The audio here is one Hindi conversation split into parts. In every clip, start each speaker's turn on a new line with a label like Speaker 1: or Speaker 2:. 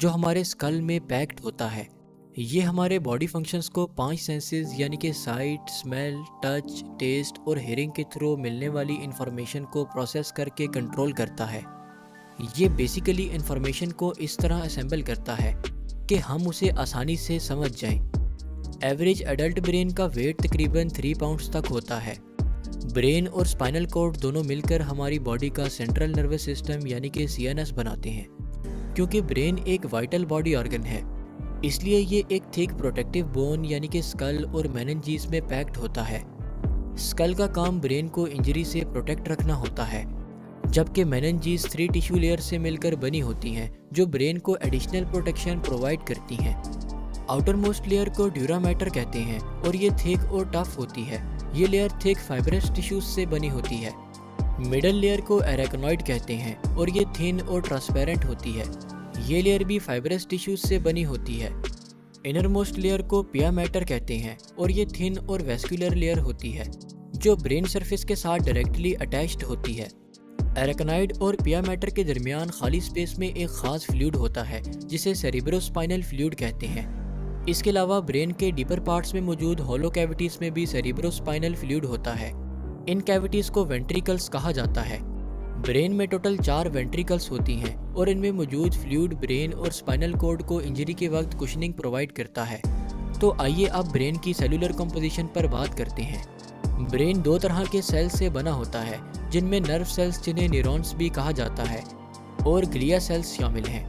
Speaker 1: जो हमारे स्कल में पैक्ड होता है। ये हमारे बॉडी फंक्शंस को 5 सेंसेस यानी कि साइट, स्मेल, टच, टेस्ट और हियरिंग के थ्रू मिलने वाली इंफॉर्मेशन को प्रोसेस करके कंट्रोल करता है। ये बेसिकली इंफॉर्मेशन को इस तरह असेंबल करता है कि हम उसे आसानी से समझ जाएं। एवरेज एडल्ट ब्रेन का वेट तकरीबन 3 पाउंड्स तक होता है। ब्रेन और स्पाइनल कॉर्ड दोनों मिलकर हमारी बॉडी का सेंट्रल नर्वस सिस्टम यानी कि CNS बनाते हैं। क्योंकि ब्रेन एक वाइटल बॉडी ऑर्गन है, इसलिए ये एक थिक प्रोटेक्टिव बोन यानी कि स्कल और मेनिंजेस में पैक्ड होता है। स्कल का काम ब्रेन को इंजरी से प्रोटेक्ट रखना होता है, जबकि मेनिंजेस 3 टिश्यू लेयर से मिलकर बनी होती हैं जो ब्रेन को एडिशनल प्रोटेक्शन प्रोवाइड करती हैं। आउटर मोस्ट लेयर को ड्यूरा मैटर कहते हैं और ये थिक और टफ होती है। ये लेयर थिक फाइब्रस टिश्यूज से बनी होती है। मिडल लेयर को एरेक्नॉइड कहते हैं और ये थिन और ट्रांसपेरेंट होती है। ये लेयर भी फाइब्रस टिश्यूज से बनी होती है। इनर मोस्ट लेयर को पिया मैटर कहते हैं और ये थिन और वेस्कुलर लेयर होती है जो ब्रेन सरफेस के साथ डायरेक्टली अटैच्ड होती है। एरेक्नॉइड और पिया मैटर के दरमियान खाली स्पेस में एक खास फ्लूइड होता है जिसे सेरिब्रोस्पाइनल फ्लूइड कहते हैं। इसके अलावा ब्रेन के डीपर पार्ट्स में मौजूद होलो कैविटीज में भी सेरिब्रोस्पाइनल फ्लूइड होता है। इन कैविटीज को वेंट्रिकल्स कहा जाता है। ब्रेन में टोटल 4 वेंट्रिकल्स होती हैं और इनमें मौजूद फ्लूइड ब्रेन और स्पाइनल कॉर्ड को इंजरी के वक्त कुशनिंग प्रोवाइड करता है। तो आइए अब ब्रेन की सेलुलर कंपोजिशन पर बात करते हैं। ब्रेन 2 तरह के सेल्स से बना होता है, जिनमें नर्व सेल्स जिन्हें न्यूरॉन्स भी कहा जाता है और ग्लिया सेल्स शामिल हैं।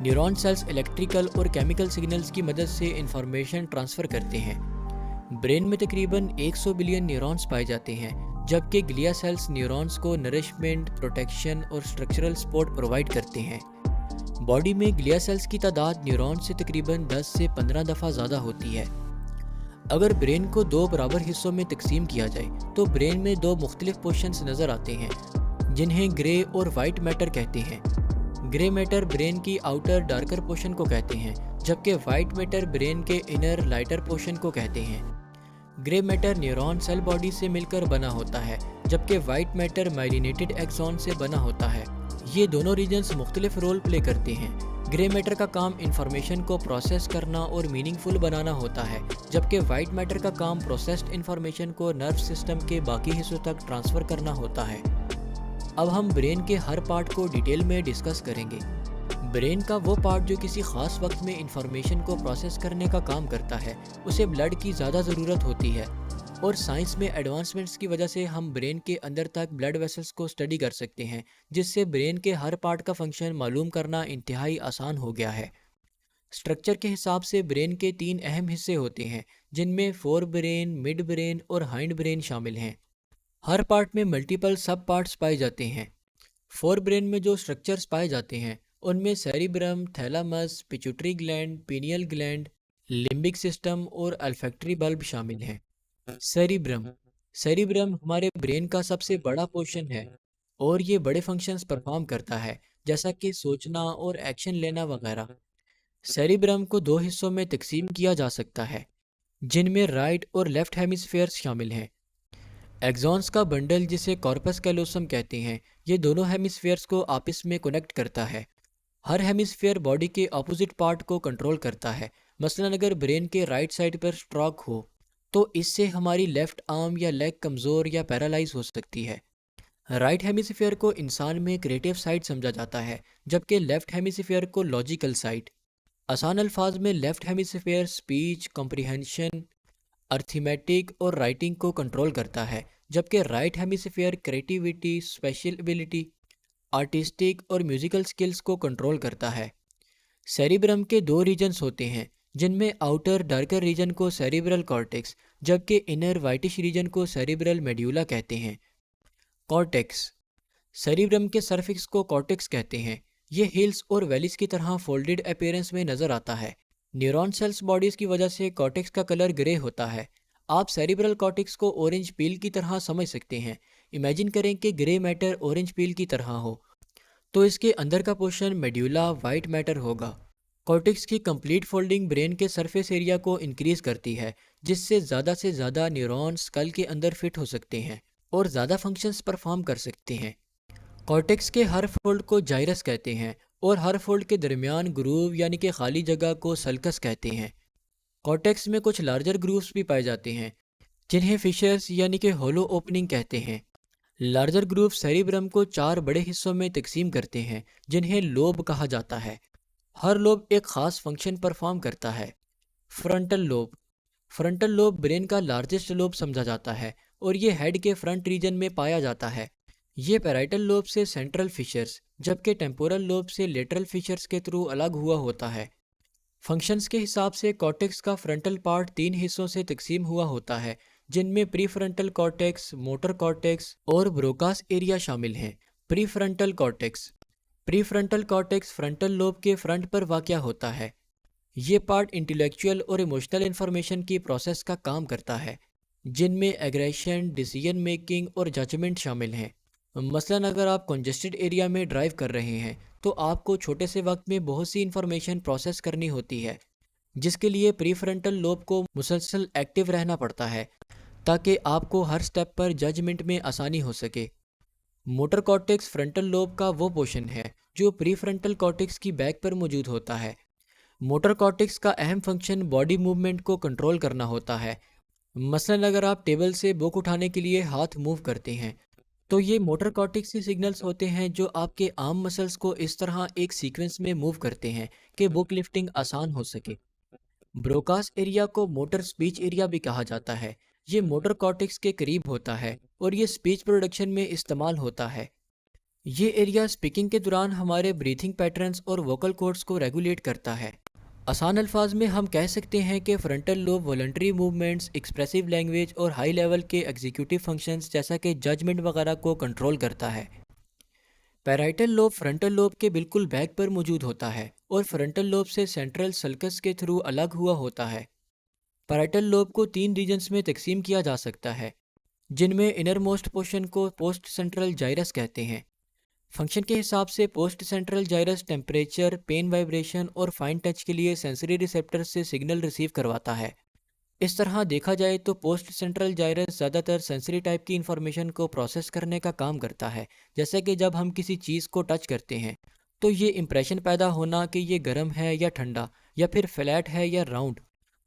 Speaker 1: न्यूरॉन सेल्स इलेक्ट्रिकल और केमिकल सिग्नल्स की मदद से इंफॉर्मेशन ट्रांसफ़र करते हैं। ब्रेन में तकरीबन 100 बिलियन न्यूरॉन्स पाए जाते हैं, जबकि ग्लिया सेल्स न्यूरॉन्स को नरिशमेंट, प्रोटेक्शन और स्ट्रक्चरल सपोर्ट प्रोवाइड करते हैं। बॉडी में ग्लिया सेल्स की तादाद न्यूरॉन्स से तकरीबन 10 से 15 दफ़ा ज़्यादा होती है। अगर ब्रेन को 2 बराबर हिस्सों में तकसीम किया जाए तो ब्रेन में 2 मुख्तलिफ पोर्शंस नज़र आते हैं, जिन्हें ग्रे और वाइट मैटर कहते हैं। ग्रे मैटर ब्रेन की आउटर डार्कर पोर्शन को कहते हैं, जबकि वाइट मैटर ब्रेन के इनर लाइटर पोर्शन को कहते हैं। Grey matter neuron cell body से मिलकर बना होता है, जबकि वाइट मैटर माइलिनेटेड एक्सॉन से बना होता है। ये दोनों रीजन्स मुख्तलिफ रोल प्ले करते हैं। ग्रे मैटर का काम इंफॉर्मेशन को प्रोसेस करना और मीनिंगफुल बनाना होता है, जबकि वाइट मैटर का काम प्रोसेस्ड इंफॉर्मेशन को नर्व सिस्टम के बाकी हिस्सों तक ट्रांसफ़र करना होता है। अब हम ब्रेन के हर पार्ट को डिटेल में डिस्कस करेंगे। ब्रेन का वो पार्ट जो किसी खास वक्त में इंफॉर्मेशन को प्रोसेस करने का काम करता है, उसे ब्लड की ज़्यादा ज़रूरत होती है, और साइंस में एडवांसमेंट्स की वजह से हम ब्रेन के अंदर तक ब्लड वेसल्स को स्टडी कर सकते हैं, जिससे ब्रेन के हर पार्ट का फंक्शन मालूम करना इंतहाई आसान हो गया है। स्ट्रक्चर के हिसाब से ब्रेन के 3 अहम हिस्से होते हैं, जिनमें फोर ब्रेन, मिड ब्रेन और हाइंड ब्रेन शामिल हैं। हर पार्ट में मल्टीपल सब पार्ट्स पाए जाते हैं। फोर ब्रेन में जो स्ट्रक्चर्स पाए जाते हैं उनमें cerebrum, thalamus, pituitary gland, pineal gland, limbic system और अल्फैक्टरी बल्ब शामिल हैं। सेरिब्रम सेरिब्रम हमारे ब्रेन का सबसे बड़ा पोर्शन है और ये बड़े फंक्शंस परफॉर्म करता है, जैसा कि सोचना और एक्शन लेना वगैरह। सेरिब्रम को 2 हिस्सों में तकसीम किया जा सकता है, जिनमें राइट और लेफ्ट हेमिस्फेयर्स शामिल हैं। एक्सॉन्स का बंडल, जिसे कॉर्पस कैलोसम कहते हैं, ये दोनों हेमिस्फेयर्स को आपस में कनेक्ट करता है। हर हेमिस्फेयर बॉडी के ऑपोजिट पार्ट को कंट्रोल करता है। मसलन अगर ब्रेन के राइट साइड पर स्ट्रोक हो तो इससे हमारी लेफ्ट आर्म या लेग कमज़ोर या पैरालाइज हो सकती है। राइट हेमिस्फेयर को इंसान में क्रिएटिव साइड समझा जाता है, जबकि लेफ्ट हेमिस्फेयर को लॉजिकल साइड। आसान अल्फाज में left hemisphere speech, comprehension, arithmetic और राइटिंग को कंट्रोल करता है, जबकि right hemisphere creativity, special ability, artistic और म्यूजिकल स्किल्स को कंट्रोल करता है। सेरिब्रम के 2 रीजन्स होते हैं, जिनमें आउटर डार्कर रीजन को सेरिब्रल कॉर्टेक्स, जबकि इनर वाइटिश रीजन को सेरिब्रल मेड्यूला कहते हैं। कॉर्टेक्स सेरिब्रम के सरफेस को कॉर्टेक्स कहते हैं। ये हिल्स और वैलीज की तरह फोल्डेड अपीयरेंस में नजर आता है। न्यूरॉन सेल्स बॉडीज की वजह से कॉर्टेक्स का कलर ग्रे होता है। आप सेरिब्रल कॉर्टेक्स को ऑरेंज पील की तरह समझ सकते हैं। इमेजिन करें कि ग्रे मैटर ऑरेंज पील की तरह हो, तो इसके अंदर का पोर्शन मेड्यूला वाइट मैटर होगा। कॉर्टेक्स की कंप्लीट फोल्डिंग ब्रेन के सरफेस एरिया को इंक्रीज करती है, जिससे से ज़्यादा न्यूरॉन स्कल के अंदर फिट हो सकते हैं और ज़्यादा फंक्शंस परफॉर्म कर सकते हैं। कॉर्टेक्स के हर फोल्ड को जाइरस कहते हैं और हर फोल्ड के दरमियान ग्रूव यानी कि खाली जगह को सल्कस कहते हैं। कॉर्टेक्स में कुछ लार्जर ग्रूव्स भी पाए जाते हैं जिन्हें फिशर्स यानी कि होलो ओपनिंग कहते हैं। लार्जर ग्रूव सेरिब्रम को 4 बड़े हिस्सों में तकसीम करते हैं जिन्हें लोब कहा जाता है। हर लोब एक खास फंक्शन परफॉर्म करता है। Frontal lobe. Frontal lobe brain का लार्जेस्ट लोब समझा जाता है और ये हेड के फ्रंट रीजन में पाया जाता है। ये पैराइटल लोब से सेंट्रल फिशर्स जबकि टेम्पोरल लोब से लेटरल फिशर्स के थ्रू अलग हुआ होता है। फंक्शंस के हिसाब से कॉर्टेक्स का फ्रंटल पार्ट 3 हिस्सों से तकसीम हुआ होता है जिनमें प्रीफ्रंटल कॉर्टेक्स, मोटर कॉर्टेक्स और ब्रोकास एरिया शामिल हैं। Prefrontal cortex. Prefrontal cortex frontal lobe के फ्रंट पर वाक़या होता है। ये पार्ट इंटेलेक्चुअल और इमोशनल इंफॉर्मेशन की प्रोसेस का काम करता है जिनमें एग्रेशन, डिसीजन मेकिंग और जजमेंट शामिल हैं। मसलन अगर आप कंजेस्टेड एरिया में ड्राइव कर रहे हैं तो आपको छोटे से वक्त में बहुत सी इंफॉर्मेशन प्रोसेस करनी होती है जिसके लिए प्रीफ्रंटल लोब को मुसलसल एक्टिव रहना पड़ता है ताकि आपको हर स्टेप पर जजमेंट में आसानी हो सके। मोटर कॉर्टेक्स फ्रंटल लोब का वो पोर्शन है जो प्रीफ्रंटल कॉर्टेक्स की बैक पर मौजूद होता है। मोटर कॉर्टेक्स का अहम फंक्शन बॉडी मूवमेंट को कंट्रोल करना होता है। मसलन अगर आप टेबल से बुक उठाने के लिए हाथ मूव करते हैं तो ये मोटर कॉर्टेक्स के सिग्नल्स होते हैं जो आपके आर्म मसल्स को इस तरह एक सीक्वेंस में मूव करते हैं कि बुक लिफ्टिंग आसान हो सके। ब्रोकास एरिया को मोटर स्पीच एरिया भी कहा जाता है। ये मोटर कॉर्टेक्स के करीब होता है और ये स्पीच प्रोडक्शन में इस्तेमाल होता है। ये एरिया स्पीकिंग के दौरान हमारे ब्रीथिंग पैटर्न्स और वोकल कॉर्ड्स को रेगुलेट करता है। आसान अल्फाज में हम कह सकते हैं कि frontal lobe voluntary movements, expressive language और हाई लेवल के एग्जीक्यूटिव फंक्शंस जैसा कि जजमेंट वगैरह को कंट्रोल करता है। पैराइटल लोब फ्रंटल लोब के बिल्कुल बैक पर मौजूद होता है और फ्रंटल लोब से सेंट्रल सल्कस के थ्रू अलग हुआ होता है। पैराइटल लोब को 3 रीजन्स में तकसीम किया जा सकता है जिनमें इनर मोस्ट पोर्शन को पोस्ट सेंट्रल जाइरस कहते हैं। फंक्शन के हिसाब से post central gyrus temperature, pain, vibration और फाइन टच के लिए सेंसरी रिसेप्टर से सिग्नल रिसीव करवाता है। इस तरह देखा जाए तो पोस्ट सेंट्रल जाइरस ज़्यादातर सेंसरी टाइप की इंफॉर्मेशन को प्रोसेस करने का काम करता है। जैसे कि जब हम किसी चीज़ को टच करते हैं तो ये इंप्रेशन पैदा होना कि ये गर्म है या ठंडा या फिर फ्लैट है या राउंड,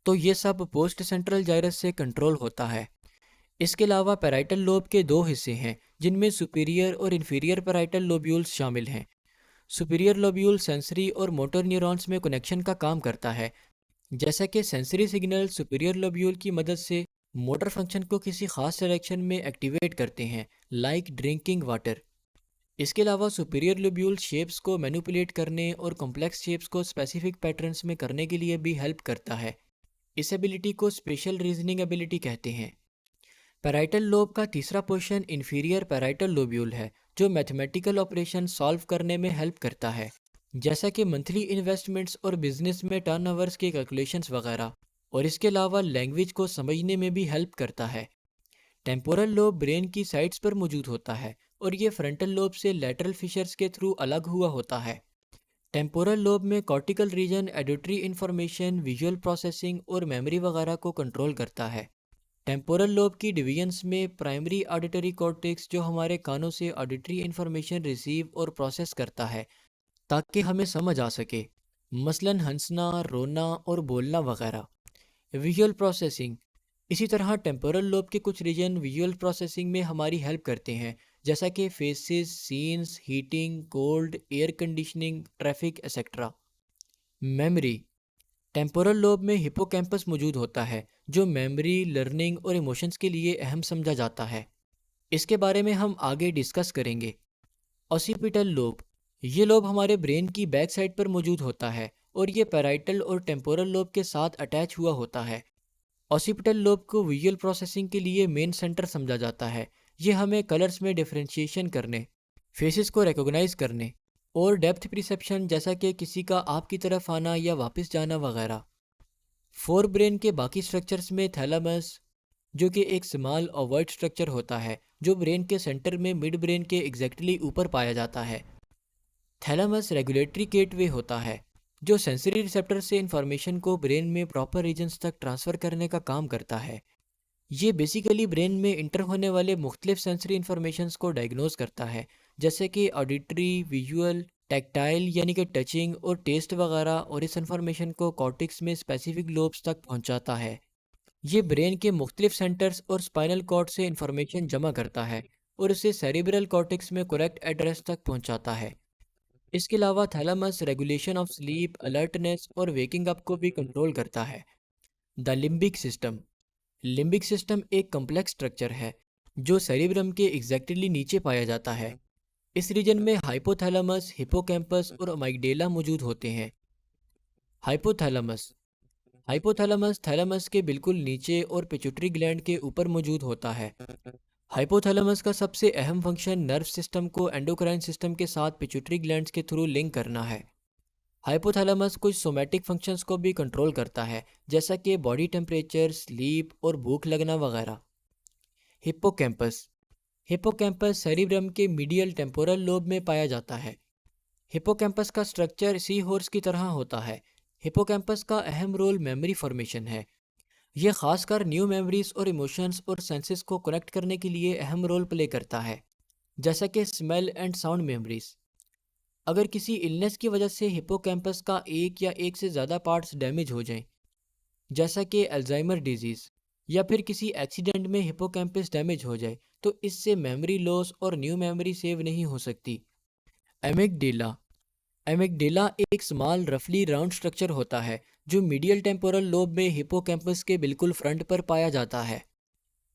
Speaker 1: तो ये सब पोस्ट सेंट्रल जाइरस से कंट्रोल होता है। इसके अलावा पैराइटल लोब के 2 हिस्से हैं जिनमें सुपीरियर और इन्फीरियर पैराइटल लोब्यूल्स शामिल हैं। सुपीरियर लोब्यूल सेंसरी और मोटर न्यूरॉन्स में कनेक्शन का काम करता है। जैसा कि सेंसरी सिग्नल सुपीरियर लोब्यूल की मदद से मोटर फंक्शन को किसी खास डायरेक्शन में एक्टिवेट करते हैं, लाइक ड्रिंकिंग वाटर। इसके अलावा सुपीरियर लोब्यूल शेप्स को मैनिपुलेट करने और कॉम्प्लेक्स शेप्स को स्पेसिफिक पैटर्न्स में करने के लिए भी हेल्प करता है। इस एबिलिटी को स्पेशल रीजनिंग एबिलिटी कहते हैं। पैराइटल लोब का तीसरा पोर्शन इन्फीरियर पैराइटल लोब्यूल है जो मैथमेटिकल ऑपरेशन सॉल्व करने में हेल्प करता है, जैसा कि मंथली इन्वेस्टमेंट्स और बिजनेस में टर्नओवर्स के कैलकुलेशंस वगैरह, और इसके अलावा लैंग्वेज को समझने में भी हेल्प करता है। टेम्पोरल लोब ब्रेन की साइड्स पर मौजूद होता है और ये फ्रंटल लोब से लैटरल फिशर्स के थ्रू अलग हुआ होता है। टेम्पोरल लोब में cortical region auditory information, visual processing और मेमोरी वगैरह को कंट्रोल करता है। टेम्पोरल लोब की डिवीजन्स में प्राइमरी ऑडिटरी कॉर्टेक्स जो हमारे कानों से ऑडिटरी इंफॉर्मेशन रिसीव और प्रोसेस करता है ताकि हमें समझ आ सके, मसलन हंसना, रोना और बोलना वगैरह। Visual processing. इसी तरह टेम्पोरल लोब के कुछ रीजन विजुअल प्रोसेसिंग में हमारी हेल्प करते हैं, जैसा कि faces, scenes, heating, cold, air conditioning, traffic etcetera. Memory. Temporal lobe में हिपोकैम्पस मौजूद होता है जो मेमोरी, लर्निंग और इमोशंस के लिए अहम समझा जाता है। इसके बारे में हम आगे डिस्कस करेंगे। Occipital lobe. ये लोब हमारे ब्रेन की बैक साइड पर मौजूद होता है और ये पैराइटल और टेम्पोरल लोब के साथ अटैच हुआ होता है। ऑसिपिटल लोब को विजुअल प्रोसेसिंग के लिए मेन सेंटर समझा जाता है। ये हमें कलर्स में डिफरेंशिएशन करने, फेसेस को रिकॉग्नाइज करने और डेप्थ परसेप्शन जैसा कि किसी का आपकी तरफ आना या वापस जाना वगैरह। फोर ब्रेन के बाकी स्ट्रक्चर्स में थैलेमस, जो कि एक स्मॉल ओवर्ट स्ट्रक्चर होता है जो ब्रेन के सेंटर में मिड ब्रेन के एग्जैक्टली ऊपर पाया जाता है। थैलेमस रेगुलेटरी गेटवे होता है जो सेंसरी रिसेप्टर से इंफॉर्मेशन को ब्रेन में प्रॉपर रीजन्स तक ट्रांसफ़र करने का काम करता है। ये बेसिकली ब्रेन में इंटर होने वाले मुख्तलिफ सेंसरी इंफॉर्मेशंस को डायग्नोज करता है, जैसे कि ऑडिटरी, विजुअल, टैक्टाइल यानी कि टचिंग और टेस्ट वगैरह, और इस इन्फॉर्मेशन को कॉर्टिक्स में स्पेसिफिक लोब्स तक पहुंचाता है। ये ब्रेन के मुख्तलिफ सेंटर्स और स्पाइनल कॉर्ड से इंफॉर्मेशन जमा करता है और उसे सेरिब्रल कॉर्टेक्स में करेक्ट एड्रेस तक पहुंचाता है। इसके अलावा thalamus regulation of sleep, alertness और वेकिंग अप को भी कंट्रोल करता है। The limbic system. Limbic system एक कम्प्लेक्स स्ट्रक्चर है जो सेरिब्रम के एग्जैक्टली नीचे पाया जाता है। इस रीजन में हाइपोथैलेमस, हिपोकैम्पस और अमाइगडेला मौजूद होते हैं। हाइपोथैलेमस। हाइपोथैलेमस थैलेमस के बिल्कुल नीचे और पिट्यूटरी ग्लैंड के ऊपर मौजूद होता है। हाइपोथैलेमस का सबसे अहम फंक्शन नर्व सिस्टम को एंडोक्राइन सिस्टम के साथ पिट्यूटरी ग्लैंड्स के थ्रू लिंक करना है। हाइपोथैलेमस कुछ सोमैटिक फंक्शंस को भी कंट्रोल करता है, जैसा कि बॉडी टेम्परेचर, स्लीप और भूख लगना वगैरह। हिप्पोकैम्पस। हिप्पोकैम्पस सेरिब्रम के मीडियल टेम्पोरल लोब में पाया जाता है। हिप्पोकैम्पस का स्ट्रक्चर सी हॉर्स की तरह होता है। हिप्पोकैम्पस का अहम रोल मेमोरी फॉर्मेशन है। यह खासकर न्यू मेमोरीज और इमोशंस और सेंसेस को कनेक्ट करने के लिए अहम रोल प्ले करता है, जैसा कि स्मेल एंड साउंड मेमोरीज। अगर किसी इलनेस की वजह से हिप्पोकैम्पस का एक या एक से ज़्यादा पार्ट्स डैमेज हो जाएं, जैसा कि अल्जाइमर डिजीज़, या फिर किसी एक्सीडेंट में हिप्पोकैम्पस डैमेज हो जाए, तो इससे मेमोरी लॉस और न्यू मेमोरी सेव नहीं हो सकती। एमिगडेला। एमिगडेला एक स्मॉल रफली राउंड स्ट्रक्चर होता है जो मीडियल टेम्पोरल लोब में हिप्पोकैम्पस के बिल्कुल फ्रंट पर पाया जाता है।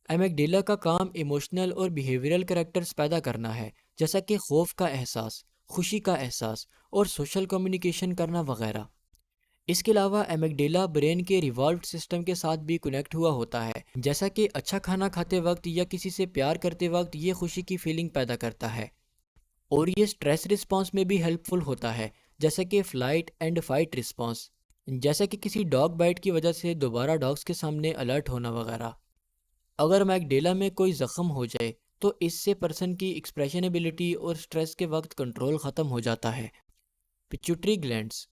Speaker 1: एमिगडेला का काम इमोशनल और बिहेवियरल कैरेक्टर्स पैदा करना है, जैसा कि खौफ का एहसास, खुशी का एहसास और सोशल कम्युनिकेशन करना वगैरह। इसके अलावा एमिगडेला ब्रेन के रिवॉल्व सिस्टम के साथ भी कनेक्ट हुआ होता है, जैसा कि अच्छा खाना खाते वक्त या किसी से प्यार करते वक्त ये खुशी की फीलिंग पैदा करता है। और ये स्ट्रेस रिस्पांस में भी हेल्पफुल होता है, जैसे कि फ्लाइट एंड फाइट रिस्पांस, जैसे कि किसी डॉग बाइट की वजह से दोबारा डॉग्स के सामने अलर्ट होना वगैरह। अगर मैगडेला में कोई ज़ख्म हो जाए तो इससे पर्सन की एक्सप्रेशनबिलिटी और स्ट्रेस के वक्त कंट्रोल ख़त्म हो जाता है। Pituitary glands.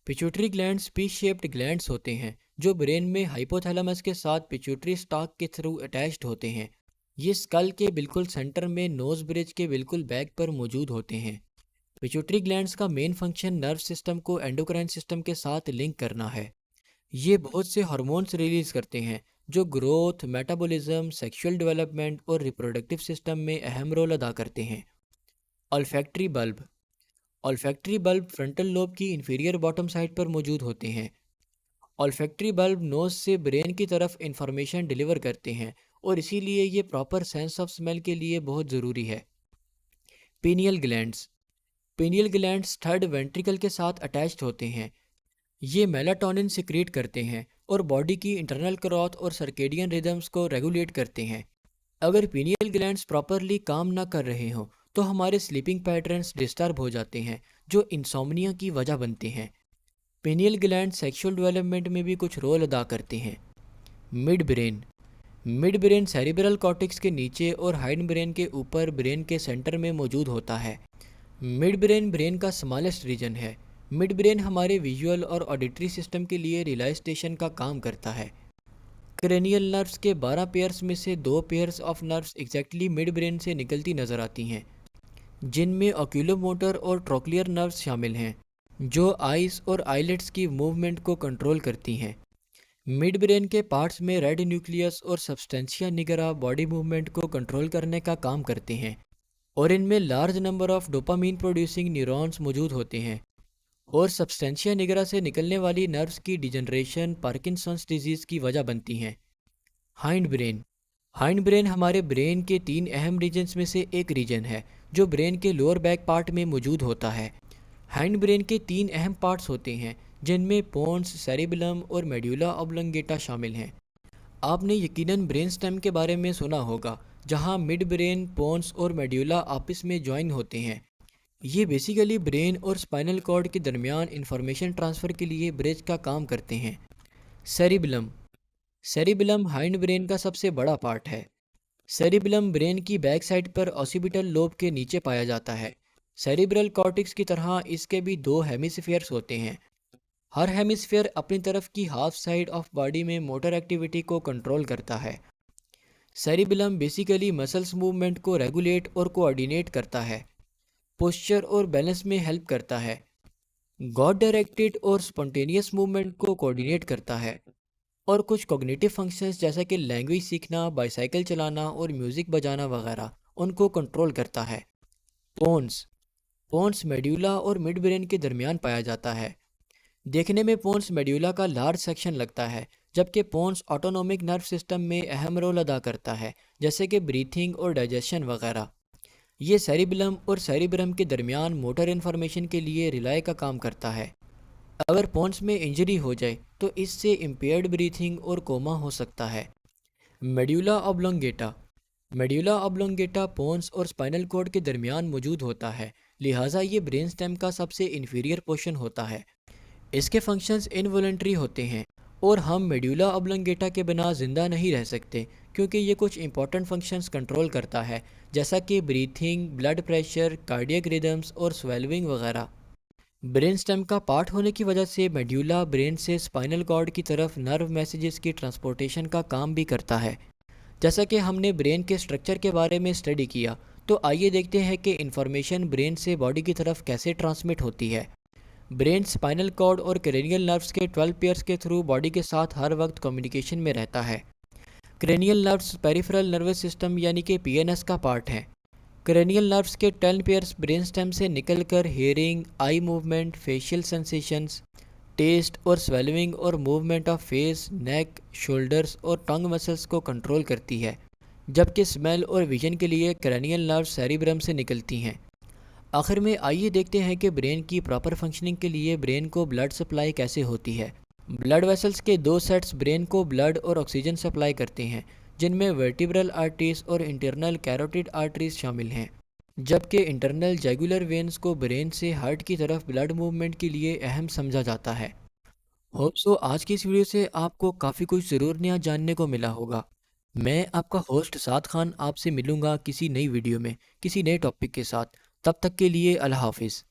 Speaker 1: Pituitary glands P shaped glands होते हैं जो ब्रेन में हाइपोथैलेमस के साथ पिट्यूटरी स्टॉक के थ्रू अटैच्ड होते हैं। ये स्कल के बिल्कुल सेंटर में नोज ब्रिज के बिल्कुल बैक पर मौजूद होते हैं। पिट्यूटरी ग्लैंड्स का मेन फंक्शन नर्व सिस्टम को एंडोक्राइन सिस्टम के साथ लिंक करना है। ये बहुत से हार्मोन्स रिलीज करते हैं जो ग्रोथ, मेटाबॉलिज्म, सेक्सुअल डेवलपमेंट और रिप्रोडक्टिव सिस्टम में अहम रोल अदा करते हैं। Olfactory bulb. Olfactory bulb frontal lobe की इंफीरियर बॉटम साइड पर मौजूद होते हैं। ऑल्फैक्टरी बल्ब नोज से ब्रेन की तरफ इंफॉर्मेशन डिलीवर करते हैं और इसीलिए ये प्रॉपर सेंस ऑफ स्मेल के लिए बहुत ज़रूरी है। Pineal glands. Pineal glands third ventricle के साथ अटैच्ड होते हैं। ये मेलाटोनिन सिक्रीट करते हैं और बॉडी की इंटरनल ग्रोथ और सर्केडियन रिदम्स को रेगुलेट करते हैं। अगर पीनियल ग्लैंड्स प्रॉपरली काम ना कर रहे हों तो हमारे स्लीपिंग पैटर्न्स डिस्टर्ब हो जाते हैं, जो इंसोम्निया की वजह बनते हैं। पीनियल ग्लैंड सेक्सुअल डेवलपमेंट में भी कुछ रोल अदा करते हैं। Mid brain. Mid brain cerebral cortex के नीचे और हाइंड ब्रेन के ऊपर ब्रेन के सेंटर में मौजूद होता है। मिड ब्रेन ब्रेन का स्मॉलेस्ट रीजन है। मिड ब्रेन हमारे विजुअल और ऑडिटरी सिस्टम के लिए रिले स्टेशन का काम करता है। क्रेनियल नर्व्स के 12 पेयर्स में से 2 pairs of nerves exactly mid brain से निकलती नजर आती हैं, जिनमें ऑक्यूलोमोटर और ट्रोक्लियर नर्व्स शामिल हैं, जो आइज और आईलेट्स की मूवमेंट को कंट्रोल करती हैं। मिड ब्रेन के पार्ट्स में रेड न्यूक्लियस और सब्सटेंशिया निगरा बॉडी मूवमेंट को कंट्रोल करने का काम करते हैं, और इनमें large number of dopamine producing neurons मौजूद होते हैं। और सब्सटेंशिया निगरा से निकलने वाली नर्व्स की डिजनरेशन पार्किंसंस डिजीज़ की वजह बनती हैं। Hind brain. हाइंड ब्रेन हमारे ब्रेन के 3 अहम रीजन्स में से एक रीजन है जो ब्रेन के लोअर बैक पार्ट में मौजूद होता है। हाइंड ब्रेन के 3 अहम पार्ट्स होते हैं, जिनमें पोन्स, सेरिबेलम और मेड्यूला ऑब्लोंगेटा शामिल हैं। आपने यकीनन ब्रेन स्टेम के बारे में सुना होगा, जहां मिड ब्रेन, पोन्स और मेड्यूला आपस में ज्वाइन होते हैं। ये बेसिकली ब्रेन और स्पाइनल कॉर्ड के दरमियान इंफॉर्मेशन ट्रांसफ़र के लिए ब्रिज का काम करते हैं। सेरिबेलम। सेरिबेलम हाइंड ब्रेन का सबसे बड़ा पार्ट है। सेरिबेलम ब्रेन की बैक साइड पर ऑसिपिटल लोब के नीचे पाया जाता है। सेरिब्रल कॉर्टेक्स की तरह इसके भी 2 हेमिस्फीयर्स होते हैं। हर हेमिस्फीयर अपनी तरफ की हाफ साइड ऑफ बॉडी में मोटर एक्टिविटी को कंट्रोल करता है। सेरिबेलम बेसिकली मसल्स मूवमेंट को रेगुलेट और कोऑर्डिनेट करता है। पोस्चर और बैलेंस में हेल्प करता है। गॉड डायरेक्टेड और स्पॉन्टेनियस मूवमेंट को कोऑर्डिनेट करता है। और कुछ कॉग्निटिव फंक्शंस जैसा कि लैंग्वेज सीखना, बाइसाइकिल चलाना और म्यूज़िक बजाना वगैरह, उनको कंट्रोल करता है। पोन्स पोन्स मेड्यूला और मिड ब्रेन के दरमियान पाया जाता है। देखने में पोन्स मेड्यूला का लार्ज सेक्शन लगता है, जबकि पोन्स ऑटोनोमिक नर्व सिस्टम में अहम रोल अदा करता है, जैसे कि ब्रीथिंग और डाइजेशन वगैरह। ये सेरिबेलम और सेरिब्रम के दरमियान मोटर इन्फॉर्मेशन के लिए रिलाई का काम करता है। अगर पोन्स में इंजरी हो जाए तो इससे इम्पेयर्ड ब्रीथिंग और कोमा हो सकता है। Medulla oblongata medulla oblongata pons और स्पाइनल कॉर्ड के दरमियान मौजूद होता है, लिहाजा ये ब्रेन स्टेम का सबसे इन्फीरियर पोर्शन होता है। इसके फंक्शंस इनवॉलंटरी होते हैं और हम मेड्यूला ऑब्लोंगेटा के बिना ज़िंदा नहीं रह सकते, क्योंकि ये कुछ इंपॉर्टेंट फंक्शंस कंट्रोल करता है, जैसा कि breathing, blood pressure, cardiac rhythms और स्वेलविंग वगैरह। ब्रेन स्टेम का पार्ट होने की वजह से मेड्यूला ब्रेन से स्पाइनल कॉर्ड की तरफ नर्व मैसेजेस की ट्रांसपोर्टेशन का काम भी करता है। जैसा कि हमने ब्रेन के स्ट्रक्चर के बारे में स्टडी किया, तो आइए देखते हैं कि इंफॉर्मेशन ब्रेन से बॉडी की तरफ कैसे ट्रांसमिट होती है। ब्रेन स्पाइनल कॉर्ड और क्रेनियल नर्व्स के 12 पेयर्स के थ्रू बॉडी के साथ हर वक्त कम्युनिकेशन में रहता है। Cranial nerves peripheral nervous system यानी कि पीएनएस का पार्ट हैं। क्रेनियल नर्व्स के 10 पेयर्स ब्रेन स्टेम से निकलकर hearing, eye movement, facial sensations, taste और स्वेलविंग और movement of face, neck, shoulders और टंग मसल्स को कंट्रोल करती है, जबकि स्मेल और विजन के लिए क्रेनियल नर्व्स सेरिब्रम से निकलती हैं। आखिर में आइए देखते हैं कि ब्रेन की प्रॉपर फंक्शनिंग के लिए ब्रेन को ब्लड सप्लाई कैसे होती है। ब्लड वेसल्स के दो सेट्स ब्रेन को ब्लड और ऑक्सीजन सप्लाई करते हैं, जिनमें वर्टिब्रल आर्टरीज और इंटरनल कैरोटिड आर्टरीज शामिल हैं, जबकि इंटरनल जैगुलर वेन्स को ब्रेन से हार्ट की तरफ ब्लड मूवमेंट के लिए अहम समझा जाता है। होप सो आज की इस वीडियो से आपको काफ़ी कुछ ज़रूर नया जानने को मिला होगा। मैं आपका होस्ट साद खान आपसे मिलूंगा किसी नई वीडियो में किसी नए टॉपिक के साथ। तब तक के लिए अल्लाह हाफिज़।